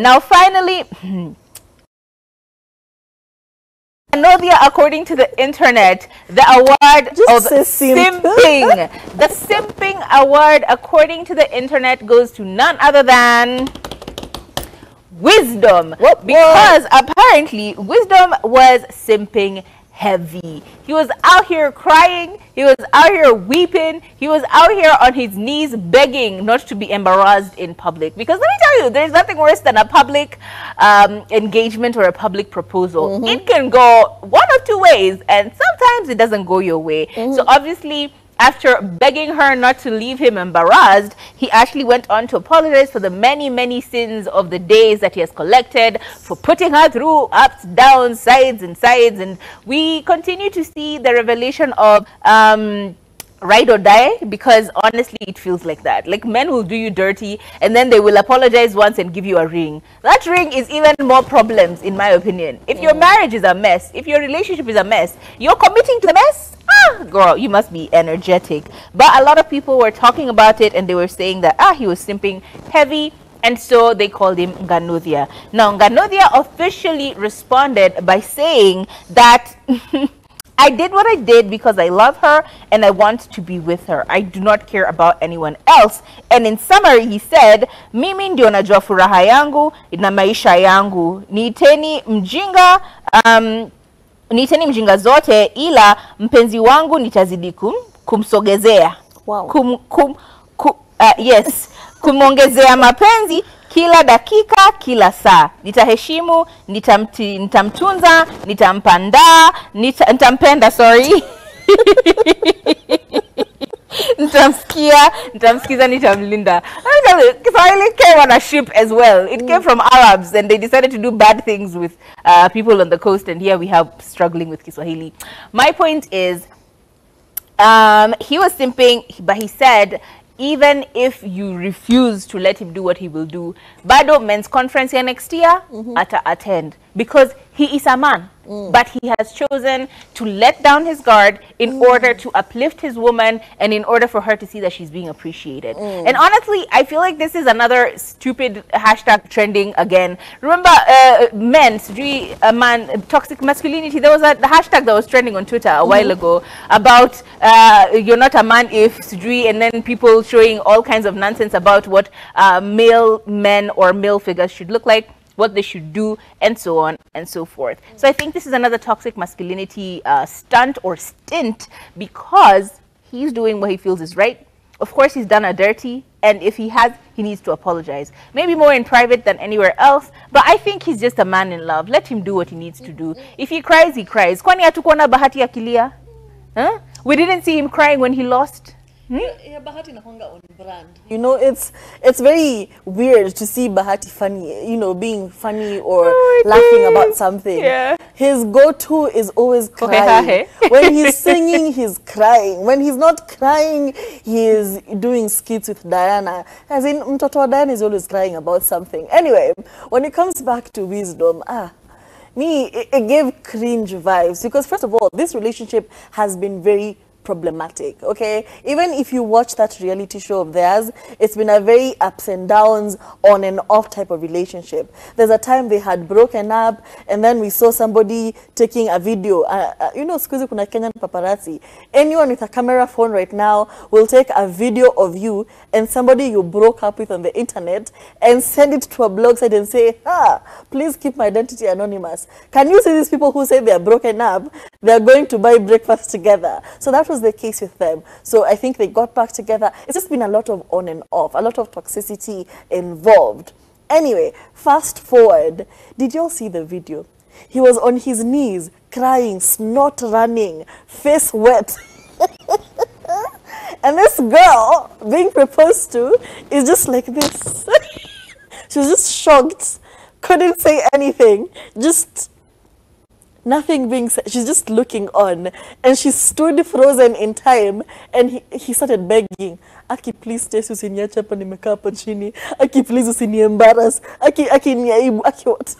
Now, finally, Anodia, according to the internet, the award of simping. The simping award, according to the internet, goes to none other than Weezdom. Because apparently Weezdom was simping heavy. He was out here crying, he was out here weeping, he was out here on his knees begging not to be embarrassed in public. Because let me tell you, there's nothing worse than a public engagement or a public proposal. It can go one of two ways, and sometimes it doesn't go your way. So obviously, after begging her not to leave him embarrassed, he actually went on to apologize for the many sins of the days that he has collected, for putting her through ups, downs, sides, and we continue to see the revelation of ride or die, because honestly it feels like that. Like, men will do you dirty and then they will apologize once and give you a ring. That ring is even more problems, in my opinion. If your marriage is a mess, if your relationship is a mess, you're committing to the mess. Girl, you must be energetic. But a lot of people were talking about it, and they were saying that he was simping heavy, and so they called him Nganodia. Now, Nganodia officially responded by saying that I did what I did because I love her and I want to be with her. I do not care about anyone else. And in summary, he said, mimi ndio najua furaha yangu na maisha yangu. Niiteni mjinga zote, ila mpenzi wangu nitazidi kumsogezea. Yes, kumongezea mapenzi kila dakika, kila saa. Nitaheshimu, nitamtunza, nitampenda, sorry. Nitamsikiza, nitamlinda. Kiswahili came on a ship as well. It came from Arabs, and they decided to do bad things with people on the coast, and here we have struggling with Kiswahili. My point is, he was simping, but he said, even if you refuse to let him do what he will do, bado men's conference here next year, attend, because he is a man. But he has chosen to let down his guard in order to uplift his woman, and in order for her to see that she's being appreciated. And honestly, I feel like this is another stupid hashtag trending again. Remember, men, toxic masculinity? There was a hashtag that was trending on Twitter a while ago about you're not a man if, and then people showing all kinds of nonsense about what male men or male figures should look like, what they should do, and so on and so forth. So I think this is another toxic masculinity stunt or stint, because he's doing what he feels is right. Of course, he's done a dirty, and if he has, he needs to apologize. Maybe more in private than anywhere else, but I think he's just a man in love. Let him do what he needs to do. If he cries, he cries. Kwani hatukuona Bahati akilia? Huh? We didn't see him crying when he lost. You know, it's very weird to see Bahati funny, you know, being funny or laughing about something. Yeah. His go-to is always crying. When he's singing, he's crying. When he's not crying, he is doing skits with Diana. As in, mtoto wa Diana is always crying about something. Anyway, when it comes back to Weezdom, it gave cringe vibes, because first of all, this relationship has been very problematic, okay? Even if you watch that reality show of theirs, it's been a very ups and downs, on and off type of relationship. There's a time they had broken up, and then we saw somebody taking a video. You know, squeezy kuna Kenyan paparazzi. Anyone with a camera phone right now will take a video of you and somebody you broke up with on the internet and send it to a blog site and say, please keep my identity anonymous. Can you see these people who say they are broken up? They are going to buy breakfast together. So that was the case with them. So I think they got back together. It's just been a lot of on and off, a lot of toxicity involved. Anyway, fast forward. Did y'all see the video? He was on his knees, crying, snot running, face wet. And this girl being proposed to is just like this. She was just shocked, couldn't say anything, just nothing being said. She's just looking on, and she stood frozen in time, and he started begging, Aki, please stay, usiniache hapa nimekaa hapa chini. Aki, please usiniembarrass. Aki niaibu. Aki what?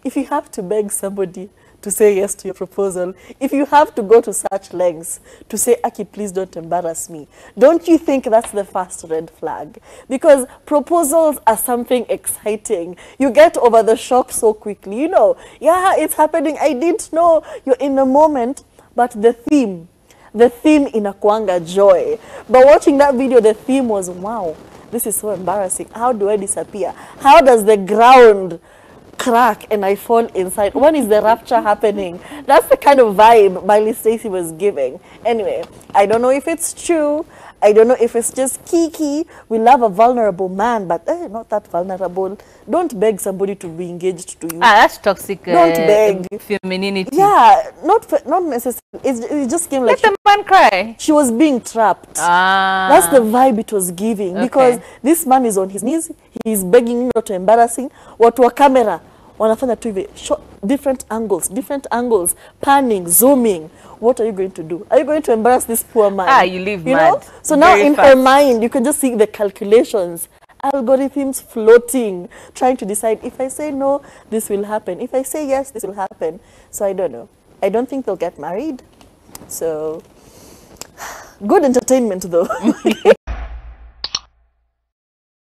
If you have to beg somebody to say yes to your proposal, if you have to go to such lengths to say, Aki, please don't embarrass me, don't you think that's the first red flag? Because proposals are something exciting. You get over the shock so quickly. You know, yeah, it's happening. I didn't know. You're in the moment, but the theme inakuanga joy. But watching that video, the theme was, wow, this is so embarrassing. How do I disappear? How does the ground crack and I fall inside? When is the rapture happening? That's the kind of vibe Miley Stacey was giving. Anyway, I don't know if it's true. I don't know if it's just Kiki. We love a vulnerable man, but not that vulnerable. Don't beg somebody to be engaged to you. That's toxic. Don't beg. Femininity. Yeah, not necessarily. It just came like let the man cry. She was being trapped. That's the vibe it was giving. Okay. Because this man is on his knees. He's begging not to embarrassing. Watu wa camera wanafanya tu hivi, different angles, panning, zooming. What are you going to do? Are you going to embarrass this poor man? You live you mad. Know? So now in her mind, you can just see the calculations, algorithms floating, trying to decide, if I say no, this will happen. If I say yes, this will happen. So I don't know. I don't think they'll get married. So good entertainment though.